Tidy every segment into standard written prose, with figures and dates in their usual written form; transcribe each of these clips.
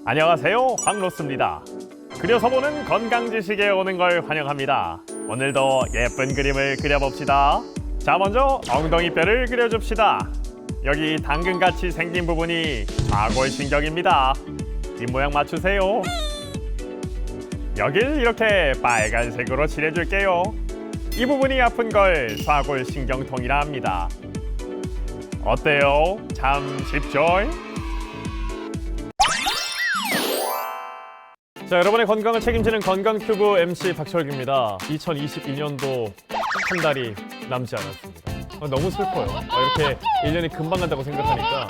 안녕하세요, 황로스입니다. 그려서 보는 건강 지식에 오는 걸 환영합니다. 오늘도 예쁜 그림을 그려봅시다. 자, 먼저 엉덩이뼈를 그려줍시다. 여기 당근같이 생긴 부분이 좌골신경입니다. 이 모양 맞추세요. 여길 이렇게 빨간색으로 칠해줄게요. 이 부분이 아픈 걸 좌골신경통이라 합니다. 어때요? 참 쉽죠? 자, 여러분의 건강을 책임지는 건강튜브 MC 박철규입니다. 2022년도 한 달이 남지 않았습니다. 너무 슬퍼요. 이렇게 1년이 금방 간다고 생각하니까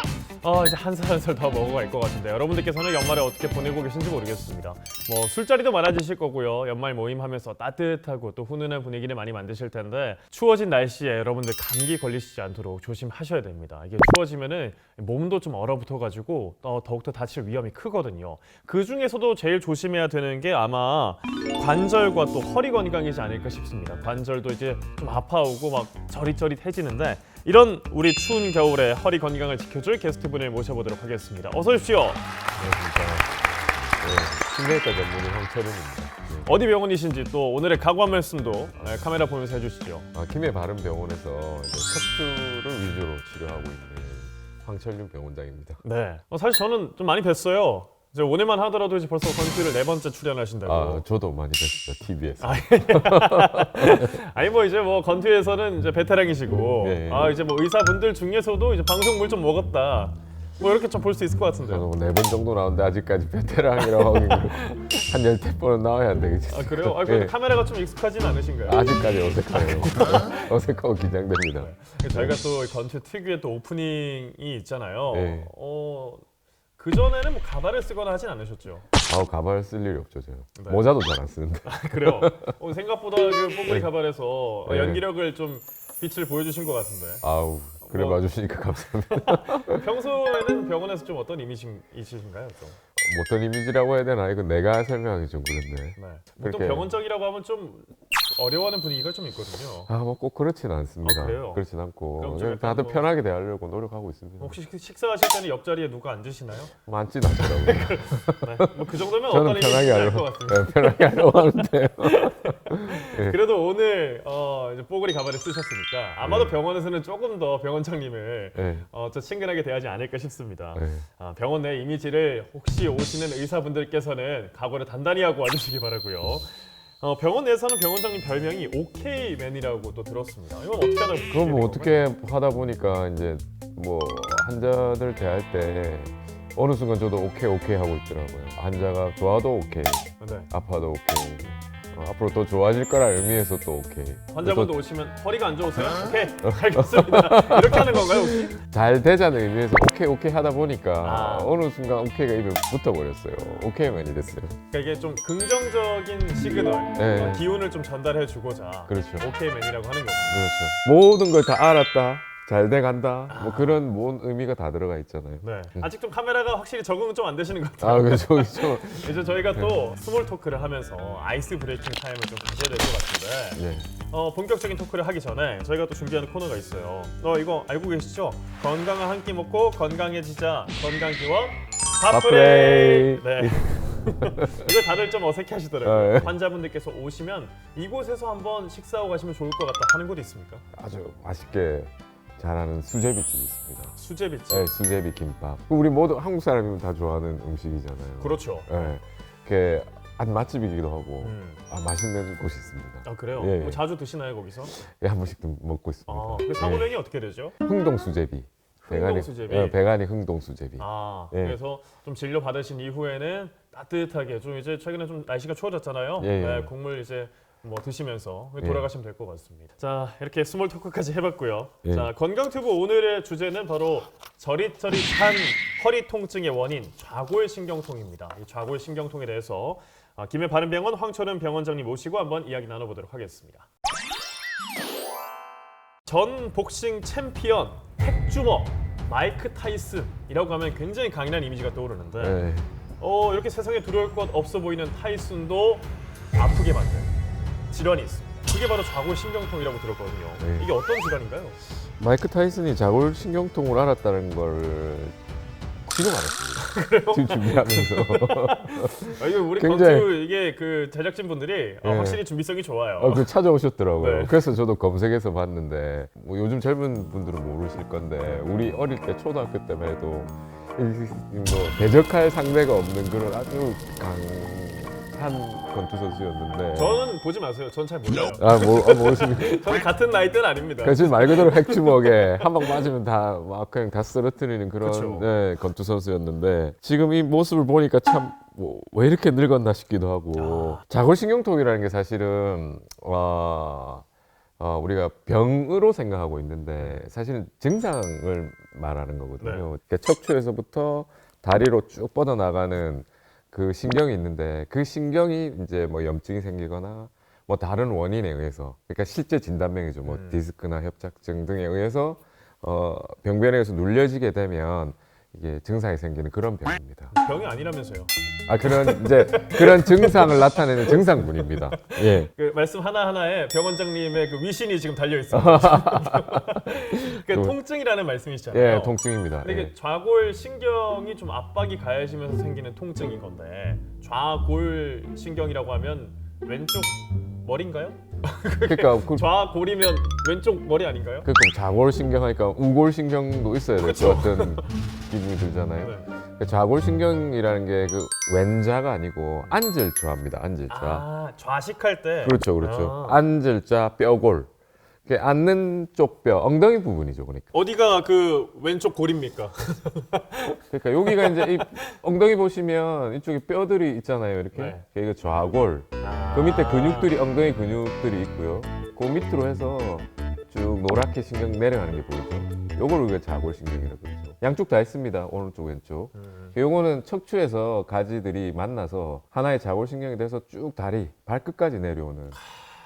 이제 한 살 한 살 더 먹어갈 것 같은데, 여러분들께서는 연말에 어떻게 보내고 계신지 모르겠습니다. 뭐 술자리도 많아지실 거고요. 연말 모임하면서 따뜻하고 또 훈훈한 분위기를 많이 만드실 텐데, 추워진 날씨에 여러분들 감기 걸리시지 않도록 조심하셔야 됩니다. 이게 추워지면은 몸도 좀 얼어붙어가지고 더욱더 다칠 위험이 크거든요. 그 중에서도 제일 조심해야 되는 게 아마 관절과 또 허리 건강이지 않을까 싶습니다. 관절도 이제 좀 아파오고 막 저릿저릿해지는데, 이런 우리 추운 겨울에 허리 건강을 지켜줄 게스트분을 모셔보도록 하겠습니다. 어서 오십시오. 신경외과 전문의 황철윤입니다. 어디 병원이신지 또 오늘의 각오 한 말씀도 카메라 보면서 해주시죠. 김해바른병원에서 척추를 위주로 치료하고 있는 황철윤 병원장입니다. 네. 사실 저는 좀 많이 뵀어요. 이제 오늘만 하더라도 이제 벌써 건투를 4번째 출연하신다고. 저도 많이 뵀습니다. TV에서. 아니 뭐 이제 뭐 건투에서는 이제 베테랑이시고, 네. 이제 뭐 의사분들 중에서도 이제 방송물 좀 먹었다, 뭐 이렇게 좀 볼 수 있을 것 같은데요. 저는 4번 정도 나오는데 아직까지 베테랑이라고 하긴 한 10번은 나와야 안 되겠지. 그래요? 그래도 카메라가 좀 익숙하진 않으신가요? 아직까지 어색해요. 어색하고 긴장됩니다. 저희가 또 건투 특유의 또 오프닝이 있잖아요. 네. 그전에는 뭐 가발을 쓰거나 하진 않으셨죠? 가발 쓸 일이 없죠, 제가. 네. 모자도 잘 안 쓰는데. 그래요? 생각보다 그 뽀글이 가발에서 네. 연기력을 좀 빛을 보여주신 것 같은데. 그래 봐주시니까 감사합니다. 평소에는 병원에서 좀 어떤 이미지이신가요? 좀? 어떤 이미지라고 해야 되나? 이건 내가 설명하기 좀 그런데. 네. 보통 그렇게- 병원적이라고 하면 좀 어려워하는 분위기가 좀 있거든요. 뭐 꼭 그렇진 않습니다. 그래요? 그렇진 않고 그럼 좀 그냥 약간 다들 뭐- 편하게 대하려고 노력하고 있습니다. 혹시 식사하실 때는 옆자리에 누가 앉으시나요? 많진 않더라고요. 네. 뭐 그 정도면 저는 어떤 편하게 이미지인지 알 하려고, 것 같습니다. 편하게 하려고 하는데. 그래도 오늘 이제 뽀글이 가발을 쓰셨으니까 아마도 네. 병원에서는 조금 더 병원장님을 네. 더 친근하게 대하지 않을까 싶습니다. 네. 병원 내 이미지를 혹시 오시는 의사분들께서는 각오를 단단히 하고 와주시기 바라고요. 병원 내에서는 병원장님 별명이 오케이맨이라고 또 들었습니다. 이건 어떻게 하다 그건 뭐 어떻게 하다 보니까 이제 뭐 환자들 대할 때 어느 순간 저도 오케이 하고 있더라고요. 환자가 좋아도 오케이, 네. 아파도 오케이. 앞으로 더 좋아질 거라 의미에서 또 오케이. 환자분도 오시면 허리가 안 좋으세요? 오케이, 알겠습니다. 이렇게 하는 건가요, 혹시? 잘 되자는 의미에서 오케이 하다 보니까 아. 어느 순간 오케이가 입에 붙어버렸어요. 오케이만이 됐어요. 그러니까 이게 좀 긍정적인 시그널, 네. 기운을 좀 전달해 주고자 그렇죠. 오케이맨이라고 하는 거죠. 그렇죠. 모든 걸 다 알았다. 잘 돼간다. 뭐 그런 모든 의미가 다 들어가 있잖아요. 네. 아직 좀 카메라가 확실히 적응은 좀 안 되시는 것 같아요. 그렇죠. 이제 저희가 또 스몰 토크를 하면서 아이스 브레이킹 타임을 좀 가져야 될 것 같은데, 네. 본격적인 토크를 하기 전에 저희가 또 준비하는 코너가 있어요. 이거 알고 계시죠? 건강한 한 끼 먹고 건강해지자, 건강기원 밥브레이. 네. 이걸 다들 좀 어색해 하시더라고요. 네. 환자분들께서 오시면 이곳에서 한번 식사하고 가시면 좋을 것 같다 하는 곳 있습니까? 아주 맛있게 잘하는 수제비집이 있습니다. 수제비집. 네, 수제비 김밥. 우리 모두 한국 사람이면 다 좋아하는 음식이잖아요. 그렇죠. 네. 그게 한 맛집이기도 하고 음. 맛있는 곳이 있습니다. 그래요? 예, 예. 뭐 자주 드시나요, 거기서? 예, 한 번씩 좀 먹고 있습니다. 그 사고명이 어떻게 되죠? 흥동 수제비. 흥동 수제비? 배가니 흥동 수제비. 예. 예. 그래서 좀 진료 받으신 이후에는 따뜻하게 좀 이제 최근에 좀 날씨가 추워졌잖아요. 예, 예. 네, 국물 이제 뭐 드시면서 예. 돌아가시면 될 것 같습니다. 자, 이렇게 스몰 토크까지 해봤고요. 예. 자, 건강튜브 오늘의 주제는 바로 저릿저릿한 허리 통증의 원인 좌골신경통입니다. 이 좌골신경통에 대해서 김해바른병원 황철은 병원장님 모시고 한번 이야기 나눠보도록 하겠습니다. 전 복싱 챔피언 핵주먹 마이크 타이슨이라고 하면 굉장히 강인한 이미지가 떠오르는데, 네. 이렇게 세상에 두려울 것 없어 보이는 타이슨도 아프게 만든 질환이 있습니다. 그게 바로 좌골신경통이라고 들었거든요. 네. 이게 어떤 질환인가요? 마이크 타이슨이 좌골신경통을 앓았다는 걸 지금 알았습니다. 지금 준비하면서. 이게 우리 굉장히- 건투 이게 그 제작진 분들이 네. 확실히 준비성이 좋아요. 그 찾아오셨더라고요. 네. 그래서 저도 검색해서 봤는데 뭐 요즘 젊은 분들은 모르실 건데 우리 어릴 때 초등학교 때만 해도 뭐 대적할 상대가 없는 그런 아주 강한 건투 선수였는데. 저는 보지 마세요. 전 잘 몰라요. 모르십니까? 저는 같은 나이 때는 아닙니다. 그래서 말 그대로 핵주먹에 한 방 맞으면 다 막 그냥 다 쓰러뜨리는 그런 그쵸. 네, 건투 선수였는데 지금 이 모습을 보니까 참 왜 이렇게 늙었나 싶기도 하고 자골신경통이라는 게 사실은 우리가 병으로 생각하고 있는데 사실은 증상을 말하는 거거든요. 네. 그러니까 척추에서부터 다리로 쭉 뻗어나가는 그 신경이 있는데 그 신경이 이제 뭐 염증이 생기거나 뭐 다른 원인에 의해서 그러니까 실제 진단명이죠. 뭐 디스크나 협착증 등에 의해서 병변에 의해서 눌려지게 되면 이게 증상이 생기는 그런 병입니다. 병이 아니라면서요. 그런 증상을 나타내는 증상군입니다. 예. 그 말씀 하나하나에 병원장님의 그 위신이 지금 달려 있습니다. 그 통증이라는 말씀이시잖아요. 예, 통증입니다. 근데 이게 예. 좌골 신경이 좀 압박이 가해지면서 생기는 통증인 건데 좌골 신경이라고 하면 왼쪽 머리인가요? 그러니까 좌골이면 왼쪽 머리 아닌가요? 좌골신경 하니까 우골신경도 있어야 될 그쵸. 것 같은 기분이 들잖아요. 네. 그 좌골신경이라는 게 그 왼자가 아니고 앉을 좌입니다. 앉을 좌. 아, 좌식할 때. 그렇죠. 아. 앉을 좌 뼈골. 그 앉는 쪽 뼈, 엉덩이 부분이죠, 그러니까. 어디가 그 왼쪽 골입니까? 그러니까 여기가 이제 이 엉덩이 보시면 이쪽에 뼈들이 있잖아요, 이렇게. 네. 이거 좌골. 그 밑에 근육들이 엉덩이 근육들이 있고요. 그 밑으로 해서 쭉 노랗게 신경 내려가는 게 보이죠. 요걸 우리가 좌골신경이라고 그러죠. 양쪽 다 있습니다. 오른쪽 왼쪽. 요거는 척추에서 가지들이 만나서 하나의 좌골신경이 돼서 쭉 다리 발끝까지 내려오는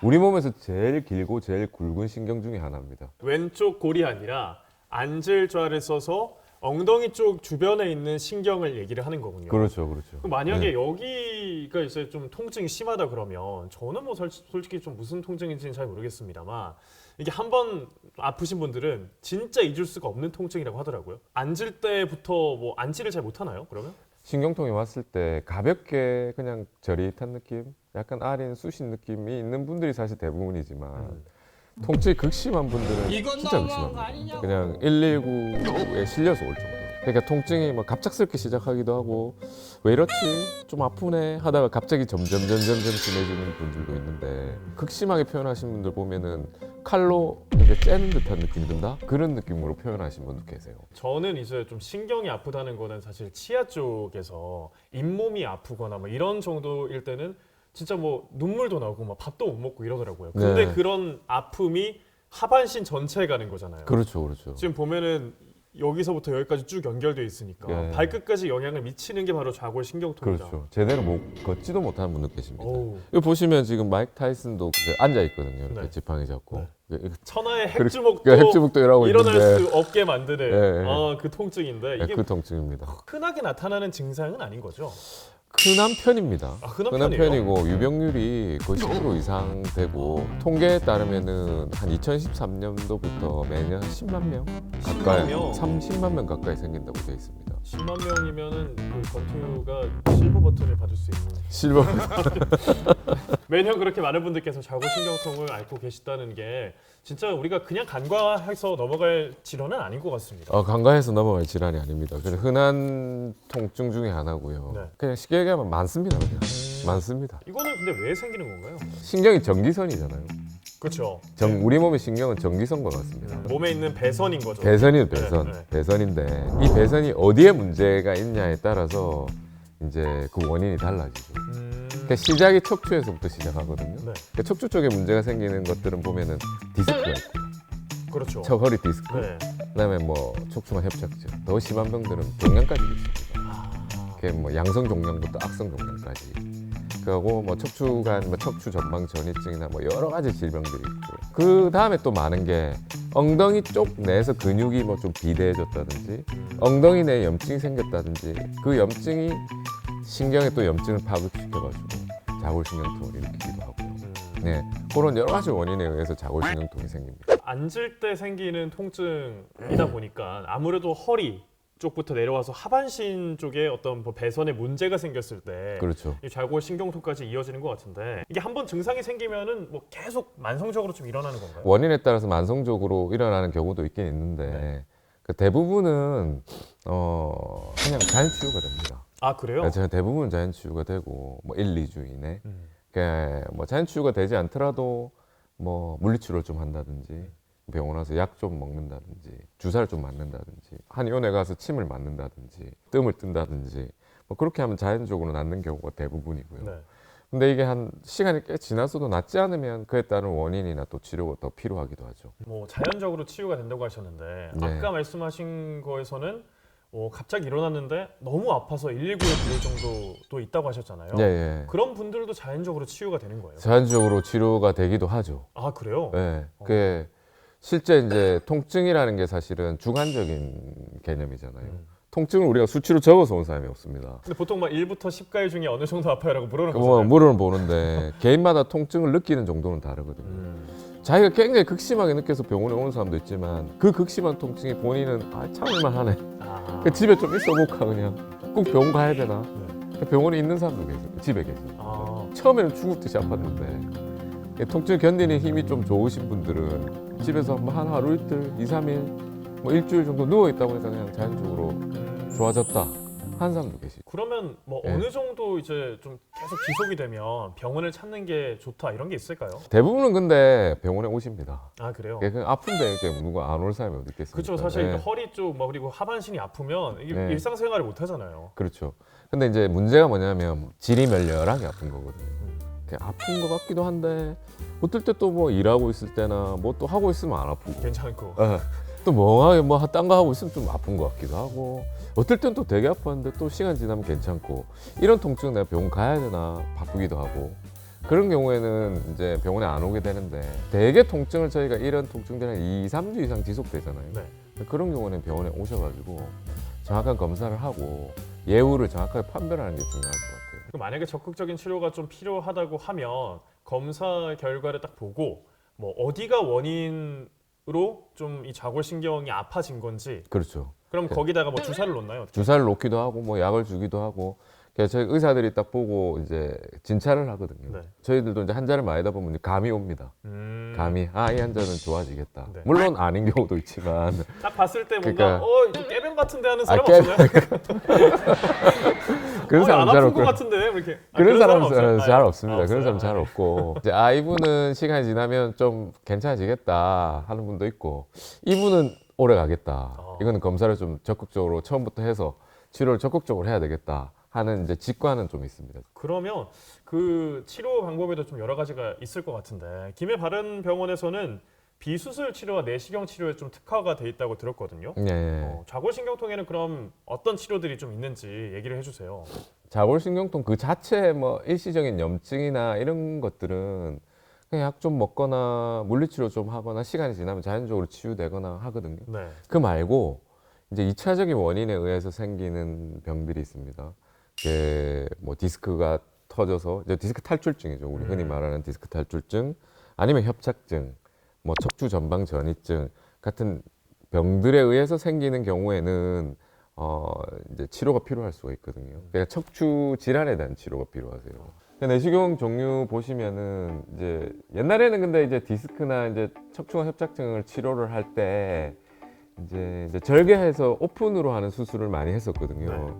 우리 몸에서 제일 길고 제일 굵은 신경 중에 하나입니다. 왼쪽 골이 아니라 앉을 좌를 써서 엉덩이 쪽 주변에 있는 신경을 얘기를 하는 거군요. 그렇죠. 그럼 만약에 네. 여기가 이제 좀 통증이 심하다 그러면 저는 뭐 솔직히 좀 무슨 통증인지는 잘 모르겠습니다만 이게 한번 아프신 분들은 진짜 잊을 수가 없는 통증이라고 하더라고요. 앉을 때부터 뭐 앉지를 잘 못하나요? 그러면? 신경통이 왔을 때 가볍게 그냥 저릿한 느낌, 약간 아린 쑤신 느낌이 있는 분들이 사실 대부분이지만 통증이 극심한 분들은 진짜 극심합니다. 그냥 119에 실려서 올 정도. 그러니까 통증이 뭐 갑작스럽게 시작하기도 하고 왜 이렇지? 좀 아프네 하다가 갑자기 점점 심해지는 분들도 있는데 극심하게 표현하신 분들 보면은 칼로 이렇게 째는 듯한 느낌이 든다? 그런 느낌으로 표현하신 분도 계세요. 저는 이제 좀 신경이 아프다는 거는 사실 치아 쪽에서 잇몸이 아프거나 뭐 이런 정도일 때는 진짜 뭐 눈물도 나고 막 밥도 못 먹고 이러더라고요. 근데 네. 그런 아픔이 하반신 전체에 가는 거잖아요. 그렇죠. 지금 보면은 여기서부터 여기까지 쭉 연결돼 있으니까 네. 발끝까지 영향을 미치는 게 바로 좌골 신경통이다. 그렇죠. 제대로 걷지도 못하는 분들 계십니다. 오우. 이거 보시면 지금 마이크 타이슨도 앉아 있거든요. 이렇게 네. 지팡이 잡고. 천하의 그렇게- 핵주먹도 핵주먹도 일하고 일어날 있는데 수 없게 만드는 네. 그 통증인데 네, 이게 그 통증입니다. 흔하게 나타나는 증상은 아닌 거죠? 흔한 편입니다. 아, 흔한 편이에요? 편이고 유병률이 거의 10% 이상 되고 통계에 따르면은 한 2013년도부터 매년 10만 명 가까이, 10만 명? 30만 명 가까이 생긴다고 되어 있습니다. 10만 명이면은 그 건투가 실버 버튼을 받을 수 있는. 실버 매년 그렇게 많은 분들께서 좌골신경통을 앓고 계시다는 게 진짜 우리가 그냥 간과해서 넘어갈 질환은 아닌 것 같습니다. 간과해서 넘어갈 질환이 아닙니다. 그냥 흔한 통증 중에 하나고요. 네. 그냥 쉽게 얘기하면 많습니다. 그냥 많습니다. 이거는 근데 왜 생기는 건가요? 신경이 전기선이잖아요. 그렇죠. 우리 몸의 신경은 전기선과 같습니다. 몸에 있는 배선인 거죠. 배선이에요, 배선. 네, 네. 배선인데 이 배선이 어디에 문제가 있냐에 따라서 이제 그 원인이 달라지죠. 그러니까 시작이 척추에서부터 시작하거든요. 네. 그러니까 척추 쪽에 문제가 생기는 것들은 보면은 디스크가 있고, 그렇죠. 허리 디스크, 네. 그다음에 뭐 척추관 협착증, 더 심한 병들은 종양까지 있습니다. 그게 뭐 양성 종양부터 악성 종양까지. 그리고 뭐 척추관, 뭐 척추 전방 전이증이나 뭐 여러 가지 질병들이 있고. 그 다음에 또 많은 게 엉덩이 쪽 내에서 근육이 뭐 좀 비대해졌다든지, 엉덩이 내에 염증이 생겼다든지, 그 염증이 신경에 또 염증을 파급시켜가지고 자골신경통을 일으키기도 하고요. 네, 그런 여러 가지 원인에 의해서 자골신경통이 생깁니다. 앉을 때 생기는 통증이다 보니까 아무래도 허리 쪽부터 내려와서 하반신 쪽에 어떤 뭐 배선에 문제가 생겼을 때 그렇죠. 이 좌골신경통까지 이어지는 것 같은데 이게 한번 증상이 생기면은 뭐 계속 만성적으로 좀 일어나는 건가요? 원인에 따라서 만성적으로 일어나는 경우도 있긴 있는데 네. 그 대부분은 그냥 자연 치유가 됩니다. 아 그래요? 제가 대부분 자연 치유가 되고 뭐 1, 2주 이내. 뭐 자연 치유가 되지 않더라도 뭐 물리치료를 좀 한다든지 병원 와서 약 좀 먹는다든지 주사를 좀 맞는다든지 한의원에 가서 침을 맞는다든지 뜸을 뜬다든지 뭐 그렇게 하면 자연적으로 낫는 경우가 대부분이고요. 네. 근데 이게 한 시간이 꽤 지나서도 낫지 않으면 그에 따른 원인이나 또 치료가 더 필요하기도 하죠. 뭐 자연적으로 치유가 된다고 하셨는데 네. 아까 말씀하신 거에서는 갑자기 일어났는데 너무 아파서 119에 부를 정도도 있다고 하셨잖아요. 예, 예. 그런 분들도 자연적으로 치유가 되는 거예요? 자연적으로 치료가 되기도 하죠. 아 그래요? 네. 그게 실제 이제 통증이라는 게 사실은 주관적인 개념이잖아요. 통증을 우리가 수치로 적어서 온 사람이 없습니다. 근데 보통 막 1부터 10가지 중에 어느 정도 아파요라고 물어는 뭐 거잖아요. 물어는 보는데 개인마다 통증을 느끼는 정도는 다르거든요. 자기가 굉장히 극심하게 느껴서 병원에 오는 사람도 있지만 그 극심한 통증이 본인은 참을만 하네. 아, 집에 좀 있어볼까 그냥. 꼭 병원 가야 되나. 네. 병원에 있는 사람도 계세요. 집에 계세요. 아, 처음에는 죽을 듯이 아팠는데 통증 견디는 힘이 좀 좋으신 분들은 집에서 뭐 한 하루 이틀, 2, 3일, 뭐 일주일 정도 누워있다고 해서 그냥 자연적으로 좋아졌다 하는 사람도 계시고. 그러면 뭐 예. 어느 정도 이제 좀 계속 지속이 되면 병원을 찾는 게 좋다 이런 게 있을까요? 대부분은 근데 병원에 오십니다. 아 그래요? 그냥 아픈데 이렇게 누가 안 올 사람이 어디 있겠습니까? 그렇죠. 사실 예. 그 허리 쪽 뭐 그리고 하반신이 아프면 이게 네. 일상생활을 못 하잖아요. 그렇죠. 근데 이제 문제가 뭐냐면 질이 멸렬하게 아픈 거거든요. 그냥 아픈 것 같기도 한데 어떨 때 또 뭐 일하고 있을 때나 뭐 또 하고 있으면 안 아프고 괜찮고. 또 멍하게 뭐 딴 거 하고 있으면 좀 아픈 것 같기도 하고 어떨 땐 또 되게 아팠는데 또 시간 지나면 괜찮고 이런 통증 내가 병원 가야 되나 바쁘기도 하고 그런 경우에는 이제 병원에 안 오게 되는데 대개 통증을 저희가 이런 통증들이 한 2, 3주 이상 지속되잖아요. 네. 그런 경우는 병원에 오셔가지고 정확한 검사를 하고 예후를 정확하게 판별하는 게 중요할 것 같아요. 그럼 만약에 적극적인 치료가 좀 필요하다고 하면 검사 결과를 딱 보고 뭐 어디가 원인으로 좀 이 좌골신경이 아파진 건지 그렇죠. 그럼 거기다가 뭐 주사를 놓나요? 주사를 놓기도 하고 뭐 약을 주기도 하고 그래서 저희 의사들이 딱 보고 이제 진찰을 하거든요. 네. 저희들도 이제 환자를 많이다 보면 감이 옵니다. 감이 이 환자는 좋아지겠다. 네. 물론 아닌 경우도 있지만 딱 봤을 때 뭔가 그러니까- 이거 깨병 같은데 하는 사람 깨- 없어요? 그런 안 사람 잘 아픈 것 없고 같은데 이렇게 그런 사람 없어요? 잘 없습니다. 아, 그런 사람 없어요? 잘 없고 이제 이분은 시간이 지나면 좀 괜찮아지겠다 하는 분도 있고 이분은 오래 가겠다. 이거는 검사를 좀 적극적으로 처음부터 해서 치료를 적극적으로 해야 되겠다 하는 이제 직관은 좀 있습니다. 그러면 그 치료 방법에도 좀 여러 가지가 있을 것 같은데 김해 바른병원에서는 비수술 치료와 내시경 치료에 좀 특화가 돼 있다고 들었거든요. 네. 좌골신경통에는 그럼 어떤 치료들이 좀 있는지 얘기를 해주세요. 좌골신경통 그 자체 뭐 일시적인 염증이나 이런 것들은 그냥 약 좀 먹거나 물리치료 좀 하거나 시간이 지나면 자연적으로 치유되거나 하거든요. 네. 그 말고 이제 2차적인 원인에 의해서 생기는 병들이 있습니다. 이게 뭐 디스크가 터져서 이제 디스크 탈출증이죠. 우리 흔히 말하는 디스크 탈출증 아니면 협착증, 뭐 척추 전방 전이증 같은 병들에 의해서 생기는 경우에는 이제 치료가 필요할 수가 있거든요. 그러니까 척추 질환에 대한 치료가 필요하세요. 내시경 종류 보시면은 이제 옛날에는 근데 이제 디스크나 이제 척추관 협착증을 치료를 할 때 이제 절개해서 오픈으로 하는 수술을 많이 했었거든요.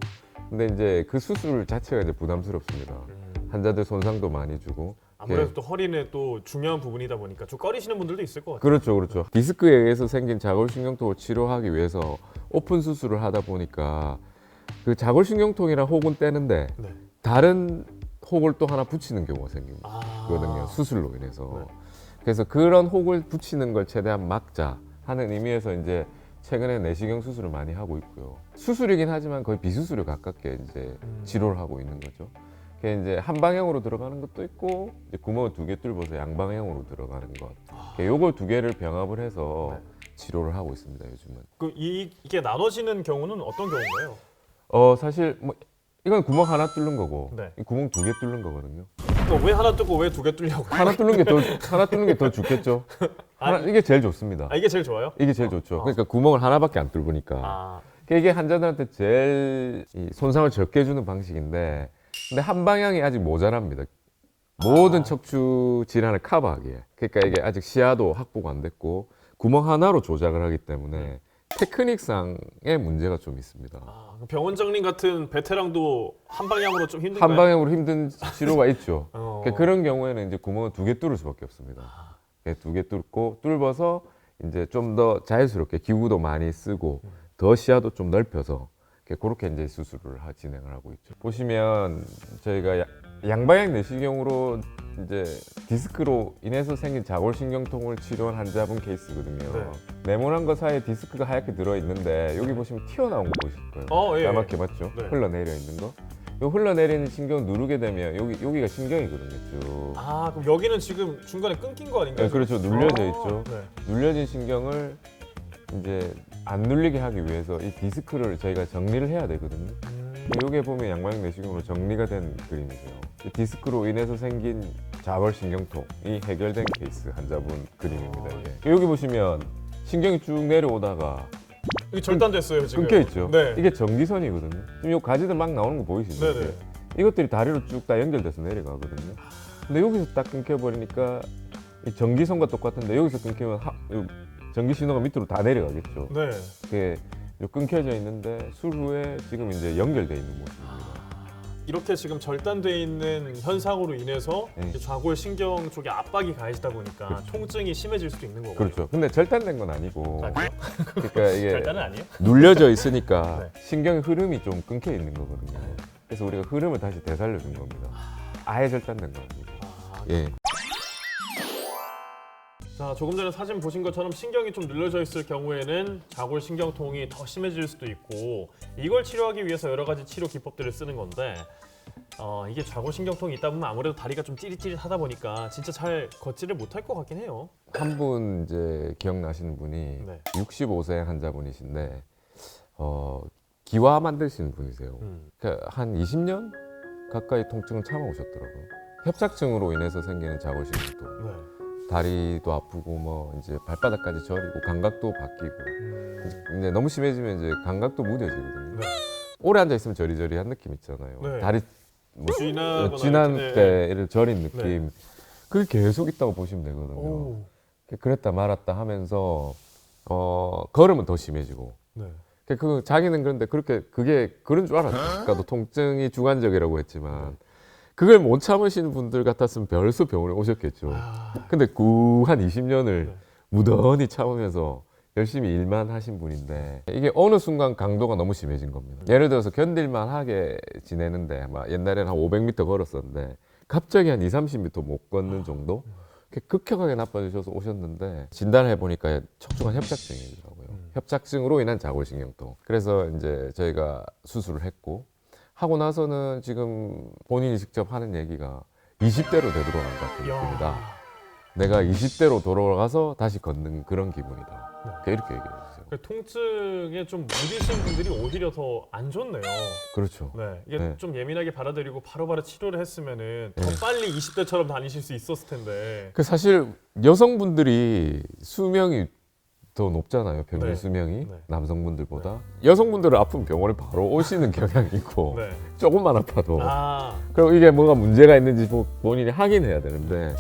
근데 이제 그 수술 자체가 이제 부담스럽습니다. 환자들 손상도 많이 주고. 아무래도 또 허리는 또 중요한 부분이다 보니까 좀 꺼리시는 분들도 있을 것 같아요. 그렇죠, 그렇죠. 디스크에 의해서 생긴 좌골신경통을 치료하기 위해서 오픈 수술을 하다 보니까 그 좌골신경통이랑 혹은 떼는데 네. 다른 혹을 또 하나 붙이는 경우가 생기거든요. 수술로 인해서. 네. 그래서 그런 혹을 붙이는 걸 최대한 막자 하는 의미에서 이제 최근에 내시경 수술을 많이 하고 있고요. 수술이긴 하지만 거의 비수술에 가깝게 이제 치료를 하고 있는 거죠. 그게 이제 한 방향으로 들어가는 것도 있고 이제 구멍을 2개 뚫어서 양방향으로 들어가는 것. 요걸 2개를 병합을 해서 치료를 하고 있습니다. 요즘은. 이게 나눠지는 경우는 어떤 경우인가요? 사실 뭐 이건 구멍 하나 뚫는 거고 네. 이 구멍 2개 뚫는 거거든요. 왜 하나 뚫고 왜 2개 뚫려고? 하나 뚫는 게 더 좋겠죠. 이게 제일 좋습니다. 이게 제일 좋아요? 이게 제일 좋죠. 그러니까 구멍을 하나밖에 안 뚫으니까. 이게 환자들한테 제일 이 손상을 적게 주는 방식인데, 근데 한 방향이 아직 모자랍니다. 모든 척추 질환을 커버하기에. 그러니까 이게 아직 시야도 확보가 안 됐고 구멍 하나로 조작을 하기 때문에 테크닉상의 문제가 좀 있습니다. 병원장님 같은 베테랑도 한 방향으로 좀 힘든가요? 한 방향으로 힘든 치료가 있죠. 어. 그러니까 그런 경우에는 이제 구멍을 2개 뚫을 수밖에 없습니다. 2개 뚫고 뚫어서 이제 좀 더 자연스럽게 기구도 많이 쓰고 더 시야도 좀 넓혀서 그렇게 이제 수술을 진행을 하고 있죠. 보시면 저희가 양방향 내시경으로 이제 디스크로 인해서 생긴 자골신경통을 치료한 환자분 케이스거든요. 네. 네모난 거 사이에 디스크가 하얗게 들어 있는데 여기 보시면 튀어나온 거 보실 거예요. 예. 까맣게 맞죠? 네. 흘러내려 있는 거. 요 흘러내리는 신경을 누르게 되면 여기가 신경이거든요. 쭉. 그럼 여기는 지금 중간에 끊긴 거 아닌가요? 네, 그렇죠. 눌려져 있죠. 네. 눌려진 신경을 이제 안 눌리게 하기 위해서 이 디스크를 저희가 정리를 해야 되거든요. 여기에 보면 양방향 내시경으로 정리가 된 그림이세요. 이 디스크로 인해서 생긴 자골신경통이 해결된 케이스 환자분 그림입니다. 이게. 여기 보시면 신경이 쭉 내려오다가 이게 절단됐어요 지금. 끊겨 있죠. 네. 이게 전기선이거든요. 지금 요 가지들 막 나오는 거 보이시죠? 네네. 이것들이 다리로 쭉 다 연결돼서 내려가거든요. 근데 여기서 딱 끊겨버리니까 이 전기선과 똑같은데 여기서 끊기면 전기 신호가 밑으로 다 내려가겠죠. 네. 그게 끊겨져 있는데 술 후에 지금 이제 연결돼 있는 모습입니다. 이렇게 지금 절단돼 있는 현상으로 인해서 네. 좌골 신경 쪽에 압박이 가해지다 보니까 그렇죠. 통증이 심해질 수도 있는 거고요. 그렇죠. 근데 절단된 건 아니고, 그래요? 그러니까 이게 절단은 아니에요? 눌려져 있으니까 네. 신경의 흐름이 좀 끊겨 있는 거거든요. 그래서 우리가 흐름을 다시 되살려준 겁니다. 아예 절단된 건 아니고. 예. 자, 조금 전에 사진 보신 것처럼 신경이 좀 눌려져 있을 경우에는 좌골 신경통이 더 심해질 수도 있고, 이걸 치료하기 위해서 여러 가지 치료 기법들을 쓰는 건데, 이게 좌골 신경통이 있다 보면 아무래도 다리가 좀 찌릿찌릿하다 보니까 진짜 잘 걷지를 못할 것 같긴 해요. 한 분 이제 기억나시는 분이 네. 65세 환자분이신데 기와 만드시는 분이세요. 그러니까 한 20년 가까이 통증을 참아오셨더라고요. 협착증으로 인해서 생기는 자골신경통. 네. 다리도 아프고 뭐 이제 발바닥까지 저리고 감각도 바뀌고 이제 너무 심해지면 이제 감각도 무뎌지거든요. 네. 오래 앉아 있으면 저리저리한 느낌 있잖아요. 네. 다리 뭐 지난 때 이렇게 저린 느낌. 네. 그게 계속 있다고 보시면 되거든요. 오. 그랬다 말았다 하면서 걸으면 더 심해지고. 네. 자기는 그런데 그게 그런 줄 알았죠. 아까도 통증이 주관적이라고 했지만 그걸 못 참으시는 분들 같았으면 벌써 병원에 오셨겠죠. 근데 한 20년을 네. 무던히 참으면서 열심히 일만 하신 분인데 이게 어느 순간 강도가 너무 심해진 겁니다. 예를 들어서 견딜만 하게 지내는데 막 옛날에는 한 500m 걸었었는데 갑자기 한 30m 못 걷는 정도? 극격하게 나빠지셔서 오셨는데 진단을 해보니까 척추관 협착증이더라고요. 협착증으로 인한 자골신경통. 그래서 이제 저희가 수술을 했고 하고 나서는 지금 본인이 직접 하는 얘기가 20대로 되돌아간 것 같은 느낌이다. 내가 20대로 돌아가서 다시 걷는 그런 기분이다. 이렇게 얘기해 주세요. 통증에 좀 무디신 분들이 오히려 더 안 좋네요. 그렇죠. 네, 이게 네. 좀 예민하게 받아들이고 바로바로 치료를 했으면은 더 네. 빨리 20대처럼 다니실 수 있었을 텐데. 사실 여성분들이 수명이 더 높잖아요. 평균 네. 수명이 네. 남성분들보다. 여성분들은 아프면 병원에 바로 오시는 경향이 있고 네. 조금만 아파도 아, 그리고 이게 뭐가 문제가 있는지 본인이 확인해야 되는데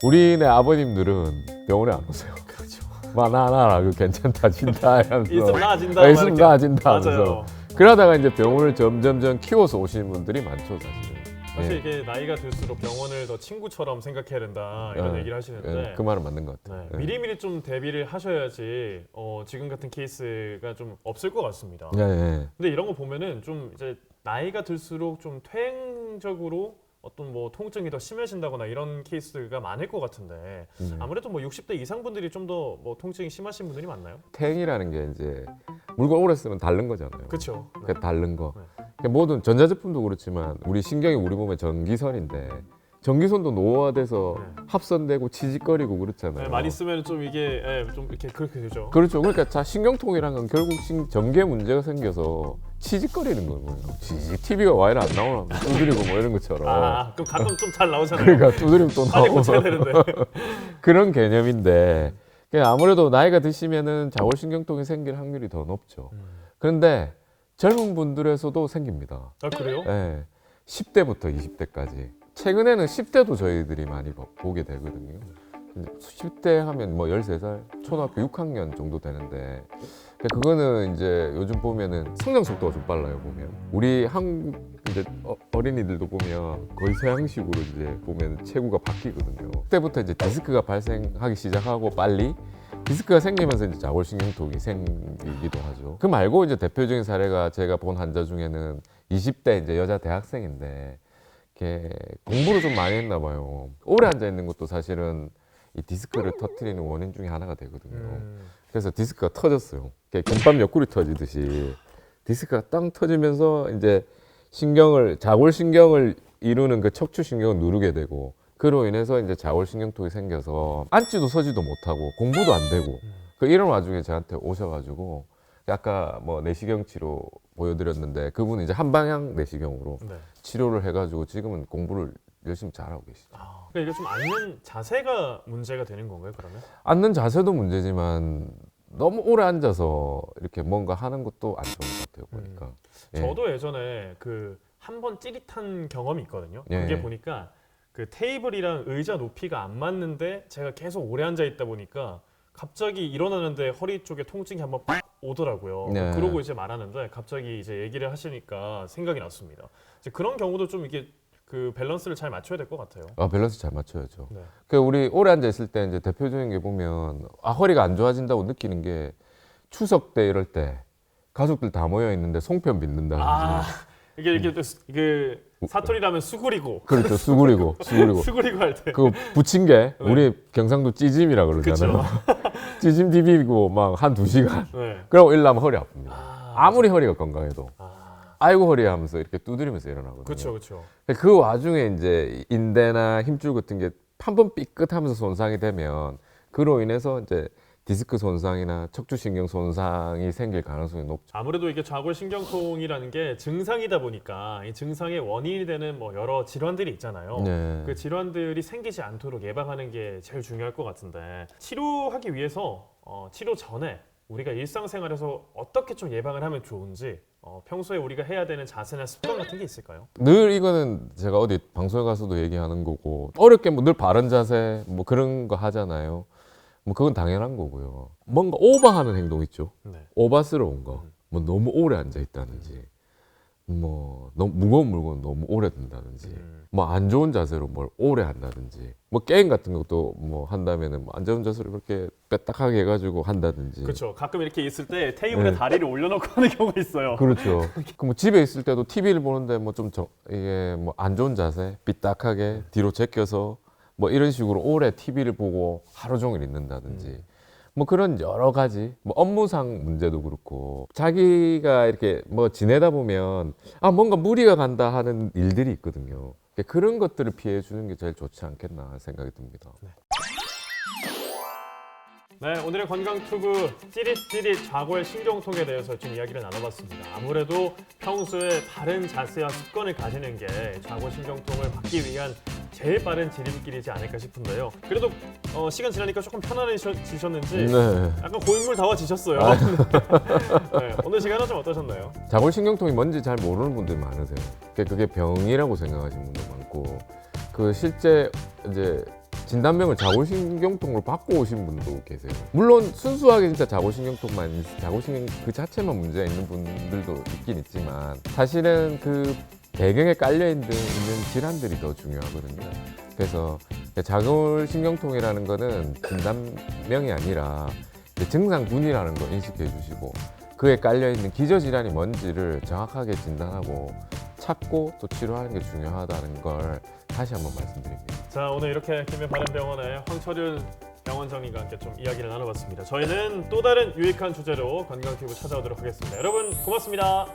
우리네 아버님들은 병원에 안 오세요. 그렇죠. 나 괜찮다 진다 하면서 있으면 나아진다. 있으면 막 이렇게. 나아진다 하면서 맞아요. 그러다가 이제 병원을 점점 키워서 오시는 분들이 많죠 사실은. 사실 예. 이게 나이가 들수록 병원을 더 친구처럼 생각해야 된다 이런 예. 얘기를 하시는데 예, 그 말은 맞는 것 같아요. 네, 예. 미리미리 좀 대비를 하셔야지 지금 같은 케이스가 좀 없을 것 같습니다. 예, 예. 근데 이런 거 보면은 좀 이제 나이가 들수록 좀 퇴행적으로 어떤 뭐 통증이 더 심해진다거나 이런 케이스가 많을 것 같은데 아무래도 뭐 60대 이상 분들이 좀 더 뭐 통증이 심하신 분들이 많나요? 탱이라는 게 이제 물건 오래 쓰면 닳는 거잖아요. 그렇죠. 그러니까 닳는 거. 그러니까 모든 전자제품도 그렇지만 우리 신경이 우리 몸의 전기선인데 전기선도 노화돼서 합선되고 치직거리고 그렇잖아요. 네, 많이 쓰면 좀 이게 좀 이렇게 그렇게 되죠. 그렇죠. 그러니까 신경통이란 건 결국 전기에 문제가 생겨서 치직거리는 거예요. TV가 와이를 안 나오나 두드리고 뭐 이런 것처럼. 아, 그럼 가끔 좀 잘 나오잖아요. 그러니까 두드리면 또 빨리 나오고 고쳐야 되는데. 그런 개념인데 아무래도 나이가 드시면은 자골신경통이 생길 확률이 더 높죠. 그런데 젊은 분들에서도 생깁니다. 아 그래요? 예, 10대부터 20대까지. 최근에는 10대도 저희들이 많이 보게 되거든요. 근데 10대 하면 뭐 13살, 초등학교 6학년 정도 되는데 그거는 이제 요즘 보면은 성장 속도가 좀 빨라요. 보면 우리 한국 이제 어린이들도 보면 거의 서양식으로 이제 보면 체구가 바뀌거든요. 그때부터 이제 디스크가 발생하기 시작하고 빨리 디스크가 생기면서 이제 자골신경통이 생기기도 하죠. 그 말고 이제 대표적인 사례가 제가 본 환자 중에는 20대 이제 여자 대학생인데 이렇게 공부를 좀 많이 했나 봐요. 오래 앉아 있는 것도 사실은 이 디스크를 터트리는 원인 중에 하나가 되거든요. 그래서 디스크가 터졌어요. 김밥 옆구리 터지듯이 디스크가 땅 터지면서 이제 자골신경을 이루는 그 척추신경을 누르게 되고 그로 인해서 이제 자골신경통이 생겨서 앉지도 서지도 못하고 공부도 안 되고 이런 와중에 저한테 오셔가지고 아까 뭐 내시경 치료 보여드렸는데 그분은 이제 한방향 내시경으로 네. 치료를 해가지고 지금은 공부를 열심히 잘하고 계시죠. 그러니까 이게 좀 앉는 자세가 문제가 되는 건가요, 그러면? 앉는 자세도 문제지만 너무 오래 앉아서 이렇게 뭔가 하는 것도 안 좋은 것 같아요, 보니까. 예. 저도 예전에 그 한 번 찌릿한 경험이 있거든요. 그게 예. 보니까 그 테이블이랑 의자 높이가 안 맞는데 제가 계속 오래 앉아 있다 보니까 갑자기 일어나는데 허리 쪽에 통증이 한번 빡 오더라고요. 네. 그러고 이제 말하는데 갑자기 이제 얘기를 하시니까 생각이 났습니다. 이제 그런 경우도 좀 이게 그 밸런스를 잘 맞춰야 될 것 같아요. 밸런스 잘 맞춰야죠. 네. 그 우리 오래 앉아 있을 때 이제 대표적인 게 보면 허리가 안 좋아진다고 느끼는 게 추석 때 이럴 때 가족들 다 모여 있는데 송편 빚는다든지. 이게 또 이게 사투리라면 수구리고. 그렇죠. 수구리고. 수구리고 할 때. 그 부친 게 우리 경상도 찌짐이라 그러잖아요. 찌짐 디비고 막 한 2시간. 네. 그러고 일어나면 허리 아픕니다. 아무리 허리가 건강해도. 아이고 허리 하면서 이렇게 두드리면서 일어나거든요. 그렇죠. 그 와중에 이제 인대나 힘줄 같은 게 한 번 삐끗하면서 손상이 되면 그로 인해서 이제 디스크 손상이나 척추신경 손상이 생길 가능성이 높죠. 아무래도 이게 좌골신경통이라는 게 증상이다 보니까 이 증상의 원인이 되는 뭐 여러 질환들이 있잖아요. 네. 그 질환들이 생기지 않도록 예방하는 게 제일 중요할 것 같은데 치료하기 위해서 치료 전에 우리가 일상생활에서 어떻게 좀 예방을 하면 좋은지 평소에 우리가 해야 되는 자세나 습관 같은 게 있을까요? 늘 이거는 제가 어디 방송에 가서도 얘기하는 거고 어렵게 뭐 늘 바른 자세 뭐 그런 거 하잖아요. 뭐 그건 당연한 거고요. 뭔가 오버하는 행동 있죠. 네. 오바스러운 거. 뭐 너무 오래 앉아 있다든지 뭐 너무 무거운 물건 너무 오래 든다든지 뭐 안 좋은 자세로 뭘 오래 한다든지 뭐 게임 같은 것도 뭐 한다면은 안 좋은 자세로 그렇게 빼딱하게 해가지고 한다든지 그렇죠. 가끔 이렇게 있을 때 테이블에 네. 다리를 올려놓고 하는 경우가 있어요. 그렇죠. 그 뭐 집에 있을 때도 TV를 보는데 뭐 좀 이게 뭐 안 좋은 자세 삐딱하게 뒤로 제껴서 뭐 이런 식으로 오래 TV를 보고 하루 종일 있는다든지 뭐 그런 여러 가지 뭐 업무상 문제도 그렇고 자기가 이렇게 뭐 지내다 보면 뭔가 무리가 간다 하는 일들이 있거든요. 그런 것들을 피해 주는 게 제일 좋지 않겠나 생각이 듭니다. 네, 오늘의 건강투구 찌릿찌릿 좌골신경통에 대해서 좀 이야기를 나눠봤습니다. 아무래도 평소에 바른 자세와 습관을 가지는 게 좌골신경통을 막기 위한 제일 빠른 지름길이지 않을까 싶은데요. 그래도 시간 지나니까 조금 편안해지셨는지 네. 약간 고인물 다워지셨어요. 네, 오늘 시간은 좀 어떠셨나요? 자골신경통이 뭔지 잘 모르는 분들이 많으세요. 그게 병이라고 생각하시는 분들 많고 그 실제 이제 진단명을 자골신경통으로 받고 오신 분도 계세요. 물론 순수하게 진짜 자골신경 그 자체만 문제가 있는 분들도 있긴 있지만 사실은 그 배경에 깔려 있는 질환들이 더 중요하거든요. 그래서 자골신경통이라는 거는 진단명이 아니라 증상군이라는 거 인식해 주시고 그에 깔려 있는 기저질환이 뭔지를 정확하게 진단하고 찾고 또 치료하는 게 중요하다는 걸 다시 한번 말씀드립니다. 자, 오늘 이렇게 김해바른병원의 황철윤 병원장님과 함께 좀 이야기를 나눠봤습니다. 저희는 또 다른 유익한 주제로 건강튜브 찾아오도록 하겠습니다. 여러분 고맙습니다.